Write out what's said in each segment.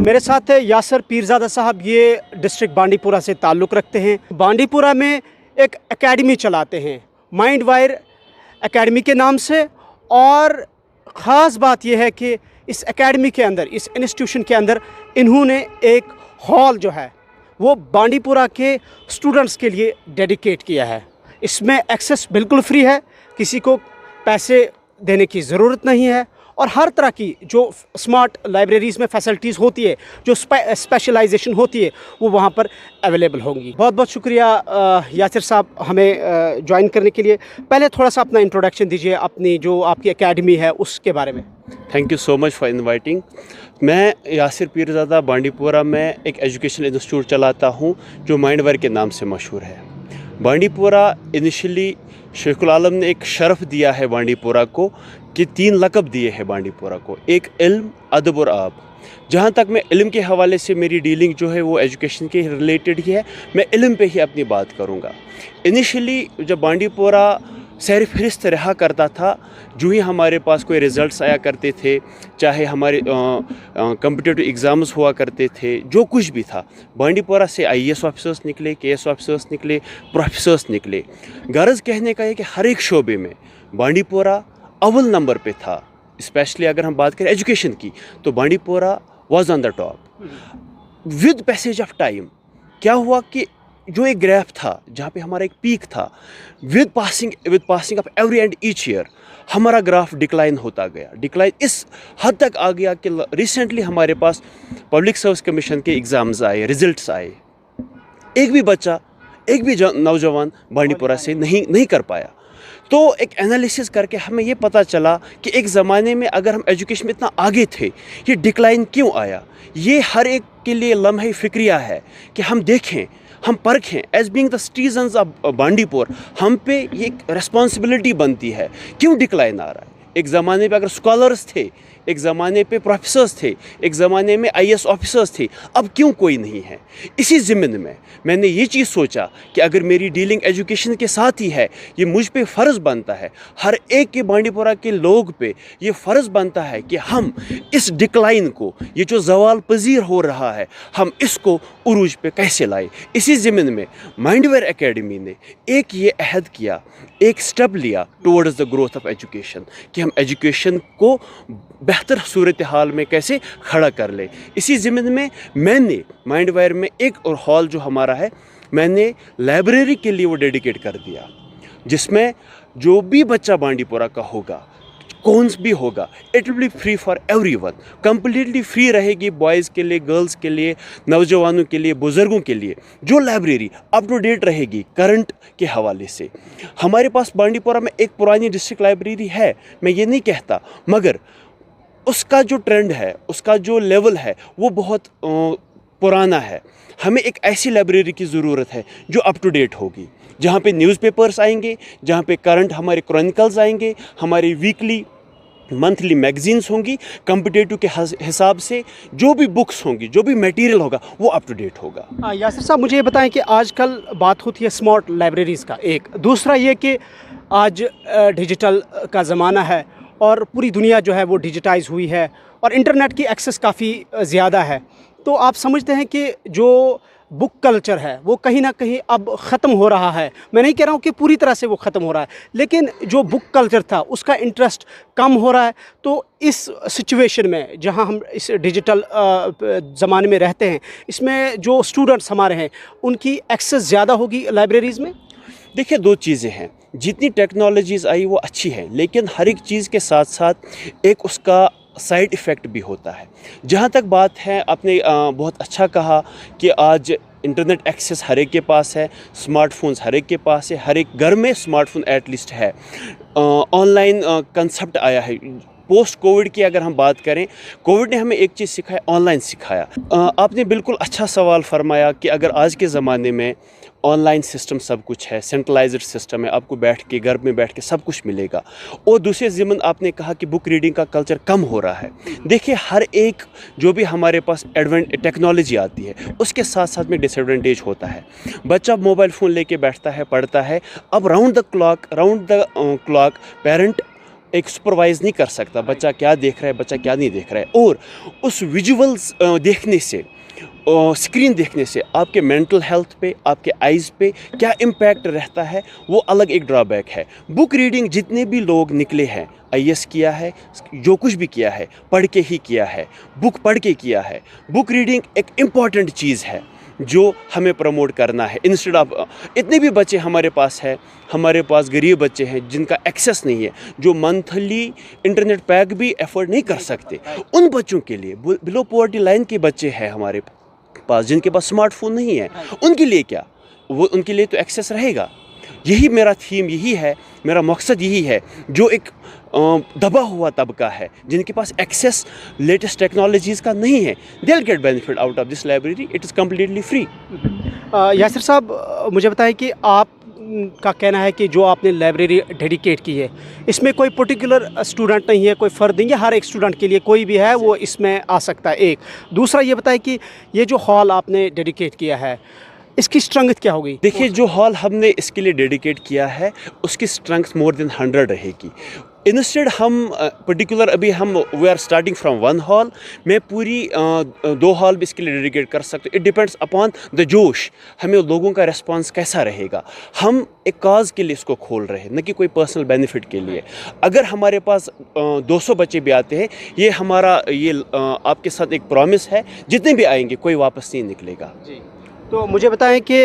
मेरे साथ है यासर पीरज़ादा साहब, ये डिस्ट्रिक्ट बांडीपुरा से ताल्लुक़ रखते हैं। बांडीपुरा में एक एकेडमी चलाते हैं माइंड वायर एकेडमी के नाम से, और ख़ास बात यह है कि इस एकेडमी के अंदर, इस इंस्टीट्यूशन के अंदर इन्होंने एक हॉल जो है वो बांडीपुरा के स्टूडेंट्स के लिए डेडिकेट किया है। इसमें एक्सेस बिल्कुल फ्री है, किसी को पैसे देने की ज़रूरत नहीं है, और हर तरह की जो स्मार्ट लाइब्रेरीज़ में फैसिलिटीज़ होती है, जो स्पेशलाइजेशन होती है, वो वहाँ पर अवेलेबल होंगी। बहुत बहुत शुक्रिया यासिर साहब हमें ज्वाइन करने के लिए। पहले थोड़ा सा अपना इंट्रोडक्शन दीजिए, अपनी जो आपकी एकेडमी है उसके बारे में। Thank you so much for inviting. मैं यासिर पीरज़ादा बांडीपुरा में एक एजुकेशन इंस्टीट्यूट चलाता हूँ जो माइंड वायर के नाम से मशहूर है। बांडीपुरा इनिशियली शेखुल आलम ने एक शरफ़ दिया है बांडीपुरा को कि 3 लक़ब दिए हैं बांडीपुरा को, एक इल्म, अदब और आब। जहाँ तक मैं इल्म के हवाले से मेरी डीलिंग जो है वो एजुकेशन के रिलेटेड ही है, मैं इल्म पे ही अपनी बात करूँगा। इनिशियली जब बांडीपुरा सैर फहरिस्त रहा करता था, जो ही हमारे पास कोई रिज़ल्ट्स आया करते थे, चाहे हमारे कम्पिटिटिव एग्ज़ाम्स हुआ करते थे, जो कुछ भी था, बांडीपुरा से IAS ऑफिसर्स निकले, KS ऑफिसर्स निकले, प्रोफेसर्स निकले। गर्ज़ कहने का है कि हर एक शोबे में बांडीपुरा अव्वल नंबर पे था। स्पेशली अगर हम बात करें एजुकेशन की, तो Bandipora was on the top. With passage of time क्या हुआ कि जो एक ग्राफ था, जहाँ पे हमारा एक पीक था, with passing of every and each year हमारा ग्राफ डिक्लाइन होता गया। डिक्लाइन इस हद तक आ गया कि रिसेंटली हमारे पास पब्लिक सर्विस कमीशन के एग्ज़ाम्स आए, रिजल्ट्स आए, एक भी बच्चा, एक भी नौजवान बांडीपुरा से नहीं कर पाया। तो एक एनालिसिस करके हमें ये पता चला कि एक ज़माने में अगर हम एजुकेशन में इतना आगे थे, ये डिक्लाइन क्यों आया। ये हर एक के लिए लम्हे फ़िक्रिया है कि हम देखें, हम परखें। As being the citizens of Bandipur, हम पे ये एक रिस्पॉन्सिबिलिटी बनती है, क्यों डिक्लाइन आ रहा है। एक ज़माने पे अगर स्कॉलर्स थे, एक ज़माने पे प्रोफेसर्स थे, एक ज़माने में IAS ऑफिसर्स थे, अब क्यों कोई नहीं है। इसी ज़िम्न में मैंने ये चीज़ सोचा कि अगर मेरी डीलिंग एजुकेशन के साथ ही है, ये मुझ पे फ़र्ज़ बनता है, हर एक के बांडीपुरा के लोग पे ये फ़र्ज़ बनता है कि हम इस डिक्लाइन को, ये जो ज़वाल पजीर हो रहा है, हम इसको उरूज पे कैसे लाए। इसी ज़िम्न में माइंड वायर एकेडमी ने एक ये अहद किया, एक स्टेप लिया towards the growth of education, कि हम एजुकेशन को बेहतर सूरत हाल में कैसे खड़ा कर ले। इसी ज़िम्न में मैंने माइंड वायर में एक और हॉल जो हमारा है, मैंने लाइब्रेरी के लिए वो डेडिकेट कर दिया, जिसमें जो भी बच्चा बांडीपुरा का होगा, कौन भी होगा, it will be free for everyone. Completely free रहेगी बॉयज़ के लिए, गर्ल्स के लिए, नौजवानों के लिए, बुज़ुर्गों के लिए। जो लाइब्रेरी अप टू डेट रहेगी करंट के हवाले से। हमारे पास बांडीपुरा में एक पुरानी डिस्ट्रिक्ट लाइब्रेरी है, मैं ये नहीं कहता, मगर उसका जो ट्रेंड है, उसका जो लेवल है, वो बहुत पुराना है। हमें एक ऐसी लाइब्रेरी की ज़रूरत है जो अप टू डेट होगी, जहाँ पे न्यूज़पेपर्स आएंगे, जहाँ पे करंट हमारे क्रॉनिकल्स आएंगे, हमारी वीकली मंथली मैगज़ीन्स होंगी, कम्पिटेटिव के हिसाब से जो भी बुक्स होंगी, जो भी मटेरियल होगा, वो अप टू डेट होगा। यासिर साहब, मुझे ये बताएं कि आजकल बात होती है स्मार्ट लाइब्रेरीज़ का, एक दूसरा ये कि आज डिजिटल का ज़माना है और पूरी दुनिया जो है वो डिजिटाइज़ हुई है और इंटरनेट की एक्सेस काफ़ी ज़्यादा है। तो आप समझते हैं कि जो बुक कल्चर है वो कहीं ना कहीं अब ख़त्म हो रहा है। मैं नहीं कह रहा हूँ कि पूरी तरह से वो ख़त्म हो रहा है, लेकिन जो बुक कल्चर था उसका इंटरेस्ट कम हो रहा है। तो इस सिचुएशन में जहाँ हम इस डिजिटल ज़माने में रहते हैं, इसमें जो स्टूडेंट्स हमारे हैं उनकी एक्सेस ज़्यादा होगी लाइब्रेरीज़ में। देखिए, 2 चीज़ें हैं। जितनी टेक्नोलॉजीज़ आई वो अच्छी है, लेकिन हर एक चीज़ के साथ साथ एक उसका साइड इफ़ेक्ट भी होता है। जहाँ तक बात है, आपने बहुत अच्छा कहा कि आज इंटरनेट एक्सेस हर एक के पास है, स्मार्टफोन्स हर एक के पास है, हर एक घर में स्मार्टफोन एटलीस्ट है। ऑनलाइन कंसेप्ट आया है। पोस्ट कोविड की अगर हम बात करें, कोविड ने हमें एक चीज़ सिखाया, ऑनलाइन सिखाया। आपने बिल्कुल अच्छा सवाल फरमाया कि अगर आज के ज़माने में ऑनलाइन सिस्टम सब कुछ है, सेंट्रलाइज्ड सिस्टम है, आपको बैठ के घर में बैठ के सब कुछ मिलेगा, और दूसरे ज़िम्न आपने कहा कि बुक रीडिंग का कल्चर कम हो रहा है। देखिए, हर एक जो भी हमारे पास टेक्नोलॉजी आती है, उसके साथ साथ में डिसएडवांटेज होता है। बच्चा मोबाइल फ़ोन लेके बैठता है, पढ़ता है, अब राउंड द क्लॉक पेरेंट एक सुपरवाइज़ नहीं कर सकता बच्चा क्या देख रहा है, बच्चा क्या नहीं देख रहा है। और उस विजुअल्स देखने से, स्क्रीन देखने से आपके मेंटल हेल्थ पे, आपके आइज़ पे क्या इम्पैक्ट रहता है, वो अलग एक ड्रॉबैक है। बुक रीडिंग जितने भी लोग निकले हैं, IAS किया है, जो कुछ भी किया है पढ़ के ही किया है, बुक पढ़ के किया है। बुक रीडिंग एक इम्पॉर्टेंट चीज़ है जो हमें प्रमोट करना है। इंस्टेड ऑफ, इतने भी बच्चे हमारे पास हैं, हमारे पास गरीब बच्चे हैं जिनका एक्सेस नहीं है, जो मंथली इंटरनेट पैक भी अफोर्ड नहीं कर सकते, उन बच्चों के लिए, बिलो पॉवर्टी लाइन के बच्चे हैं हमारे पास जिनके पास स्मार्टफोन नहीं है, उनके लिए क्या, वो उनके लिए तो एक्सेस रहेगा। यही मेरा थीम, यही है मेरा मकसद, यही है जो एक दबा हुआ तबका है जिनके पास एक्सेस लेटेस्ट टेक्नोलॉजीज़ का नहीं है, they will get benefit out of this library, it is completely free. Yasir साहब, मुझे बताएं कि आप का कहना है कि जो आपने लाइब्रेरी डेडिकेट की है, इसमें कोई पर्टिकुलर स्टूडेंट नहीं है, कोई फ़र्द नहीं है, हर एक स्टूडेंट के लिए कोई भी है वो इसमें आ सकता है। एक दूसरा ये बताएं कि ये जो हॉल आपने डेडिकेट किया है, इसकी स्ट्रेंथ क्या होगी? देखिए, जो हॉल हमने इसके लिए डेडिकेट किया है उसकी स्ट्रेंथ मोर देन 100 रहेगी। इंस्टेड हम पर्टिकुलर अभी हम we are starting from one whole, मैं पूरी 2 हॉल भी इसके लिए डेडिकेट कर सकते। इट डिपेंड्स अपॉन द जोश, हमें लोगों का रिस्पांस कैसा रहेगा। हम एक काज के लिए इसको खोल रहे हैं, न कि कोई पर्सनल बेनिफिट के लिए। अगर हमारे पास 200 बच्चे भी आते हैं, ये हमारा आपके साथ एक प्रॉमिस है, जितने भी आएंगे कोई वापस नहीं निकलेगा। जी, तो मुझे बताएं कि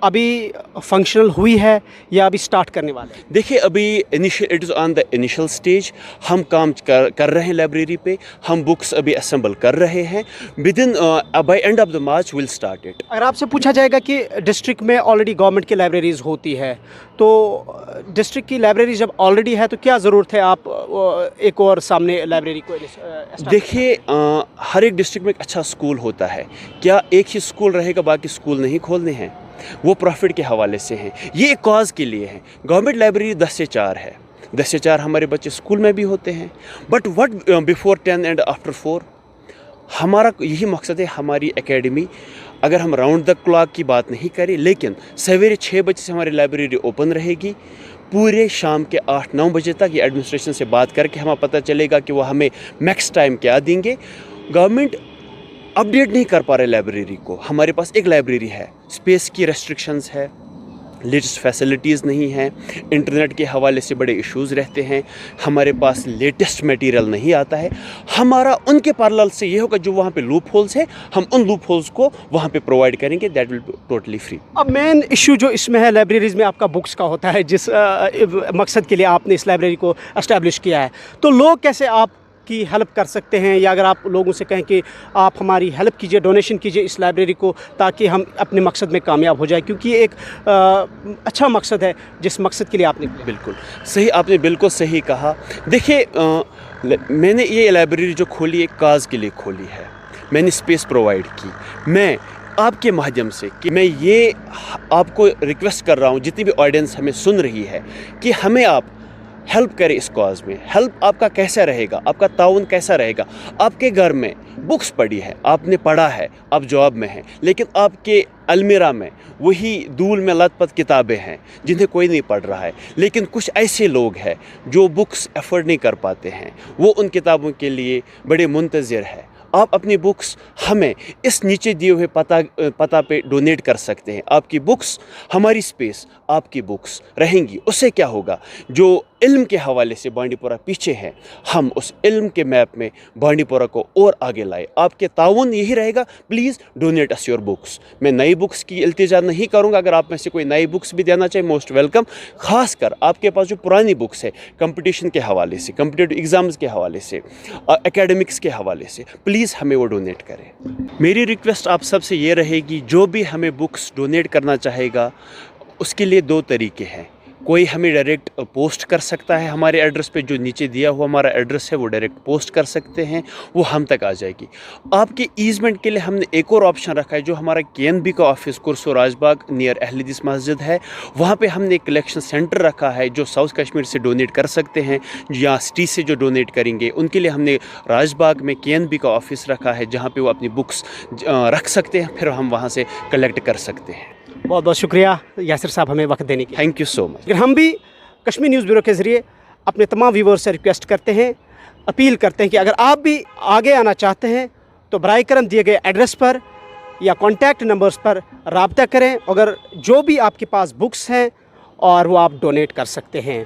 अभी फंक्शनल हुई है या अभी स्टार्ट करने वाले हैं? देखिए, अभी it is on the initial stage. हम काम कर रहे हैं लाइब्रेरी पे, हम बुक्स अभी असेंबल कर रहे हैं। With in by end of the March will start it. अगर आपसे पूछा जाएगा कि डिस्ट्रिक्ट में ऑलरेडी गवर्नमेंट की लाइब्रेरीज़ होती है, तो डिस्ट्रिक्ट की लाइब्रेरी जब ऑलरेडी है तो क्या ज़रूरत है आप एक और सामने लाइब्रेरी को? देखिए, हर एक डिस्ट्रिक्ट में एक अच्छा स्कूल होता है। क्या एक ही स्कूल रहेगा, बाकी स्कूल नहीं खोलने हैं? वो प्रॉफिट के हवाले से हैं, ये एक कॉज के लिए है। गवर्नमेंट लाइब्रेरी 10 से 4 है, 10 से 4 हमारे बच्चे स्कूल में भी होते हैं। But what before 10 and after 4, हमारा यही मकसद है। हमारी एकेडमी, अगर हम राउंड द क्लॉक की बात नहीं करें, लेकिन सवेरे 6 बजे से हमारी लाइब्रेरी ओपन रहेगी, पूरे शाम के 8-9 बजे तक। ये एडमिनिस्ट्रेशन से बात करके हमें पता चलेगा कि वो हमें मैक्स टाइम क्या देंगे। गवर्नमेंट अपडेट नहीं कर पा रहे लाइब्रेरी को। हमारे पास एक लाइब्रेरी है, स्पेस की रेस्ट्रिक्शंस है, लेटेस्ट फैसिलिटीज़ नहीं हैं, इंटरनेट के हवाले से बड़े इश्यूज़ रहते हैं, हमारे पास लेटेस्ट मटेरियल नहीं आता है। हमारा उनके पैरेलल से ये होगा, जो वहाँ पे लूप होल्स है, हम उन लूप होल्स को वहाँ पे प्रोवाइड करेंगे, that will be totally free. अब मेन इशू जो इसमें है लाइब्रेरीज़ में, आपका बुक्स का होता है, जिस मकसद के लिए आपने इस लाइब्रेरी को एस्टैब्लिश किया है, तो लोग कैसे आप की हेल्प कर सकते हैं, या अगर आप लोगों से कहें कि आप हमारी हेल्प कीजिए, डोनेशन कीजिए इस लाइब्रेरी को, ताकि हम अपने मकसद में कामयाब हो जाए, क्योंकि ये एक अच्छा मकसद है जिस मकसद के लिए आपने। बिल्कुल सही, आपने बिल्कुल सही कहा। देखिए, मैंने ये लाइब्रेरी जो खोली एक काज के लिए खोली है, मैंने स्पेस प्रोवाइड की। मैं आपके माध्यम से कि मैं ये आपको रिक्वेस्ट कर रहा हूँ, जितनी भी ऑडियंस हमें सुन रही है, कि हमें आप हेल्प करें इस कॉज में। हेल्प आपका कैसा रहेगा, आपका ताउन कैसा रहेगा? आपके घर में बुक्स पड़ी है, आपने पढ़ा है, आप जॉब में हैं, लेकिन आपके अलमीरा में वही धूल में लथपथ किताबें हैं जिन्हें कोई नहीं पढ़ रहा है। लेकिन कुछ ऐसे लोग हैं जो बुक्स अफोर्ड नहीं कर पाते हैं, वो उन किताबों के लिए बड़े मुंतज़िर है। आप अपनी बुक्स हमें इस नीचे दिए हुए पता पे डोनेट कर सकते हैं। आपकी बुक्स, हमारी स्पेस आपकी बुक्स रहेंगी। उससे क्या होगा, जो इल्म के हवाले से बांडीपुरा पीछे है, हम उस इल्म के मैप में बांडीपुरा को और आगे लाए। आपके ताउन यही रहेगा, please donate us your books. मैं नई बुक्स की इल्तिजा नहीं करूँगा, अगर आप में से कोई नई बुक्स भी देना चाहे, मोस्ट वेलकम। ख़ास कर आपके पास जो पुरानी बुक्स है, कंपटीशन के हवाले से, कम्पिटिटिव एग्ज़ाम्स के हवाले से, एकेडमिक्स के हवाले से, प्लीज़ हमें वो डोनेट करें। मेरी रिक्वेस्ट आप सबसे ये रहेगी, जो भी हमें बुक्स डोनेट करना चाहेगा, उसके लिए 2 तरीके हैं। कोई हमें डायरेक्ट पोस्ट कर सकता है हमारे एड्रेस पे, जो नीचे दिया हुआ हमारा एड्रेस है वो डायरेक्ट पोस्ट कर सकते हैं, वो हम तक आ जाएगी। आपके ईज़मेंट के लिए हमने एक और ऑप्शन रखा है, जो हमारा KNB का ऑफिस कुरसो राजबाग नियर अहल हदीस मस्जिद है, वहाँ पे हमने एक कलेक्शन सेंटर रखा है। जो साउथ कश्मीर से डोनेट कर सकते हैं या सिटी से जो डोनेट करेंगे, उनके लिए हमने राजबाग में KNB का ऑफिस रखा है, जहाँ पर वो अपनी बुक्स रख सकते हैं, फिर हम वहाँ से कलेक्ट कर सकते हैं। बहुत बहुत शुक्रिया यासिर साहब हमें वक्त देने के लिए। Thank you so much. हम भी कश्मीर न्यूज़ ब्यूरो के ज़रिए अपने तमाम व्यूवर्स से रिक्वेस्ट करते हैं, अपील करते हैं कि अगर आप भी आगे आना चाहते हैं तो बराए करम दिए गए एड्रेस पर या कॉन्टैक्ट नंबर्स पर राब्ता करें, अगर जो भी आपके पास बुक्स हैं और वो आप डोनेट कर सकते हैं।